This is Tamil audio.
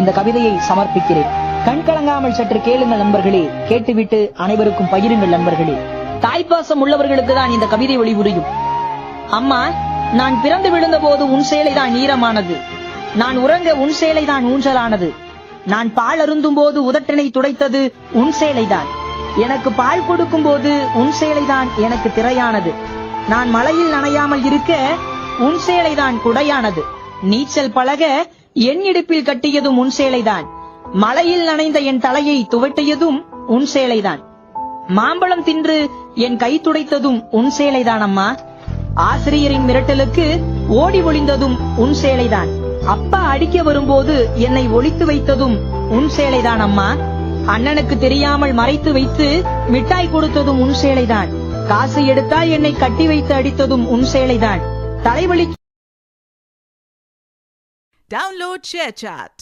இந்த கவிதையை சமர்ப்பிக்கிறேன். கண் கலங்காமல் சற்று கேளுங்கள் நண்பர்களே, கேட்டுவிட்டு அனைவருக்கும் பகிருங்கள் நண்பர்களே. தாய்ப்பாசம் உள்ளவர்களுக்கு தான் இந்த கவிதை ஒளி புரியும். அம்மா, நான் பிறந்து விழுந்த போது உன் சேலைதான் ஈரமானது, நான் உறங்க உன் சேலைதான் ஊஞ்சலானது, நான் பால் அருந்தும் போது உதட்டினை துடைத்தது உன் சேலைதான், எனக்கு பால் கொடுக்கும் போது உன் சேலைதான் எனக்கு திரையானது, நான் மழையில் நனையாமல் இருக்க உன் சேலைதான் குடையானது, நீச்சல் பழக என் இடுப்பில் கட்டியதும் உன் சேலைதான், மழையில் நனைந்த என் தலையை துவட்டியதும் உன் சேலைதான், மாம்பழம் தின்று என் கை துடைத்ததும் உன் சேலைதான் அம்மா, ஆசிரியரின் மிரட்டலுக்கு ஓடி ஒளிந்ததும் உன் சேலைதான், அப்பா அடிக்க வரும்போது என்னை ஒளித்து வைத்ததும் உன் சேலைதான் அம்மா, அண்ணனுக்கு தெரியாமல் மறைத்து வைத்து மிட்டாய் கொடுத்ததும் உன் சேலைதான், காசு எடுத்தால் என்னை கட்டி வைத்து அடித்ததும் உன் சேலைதான், தலைவலி. Download ShareChat.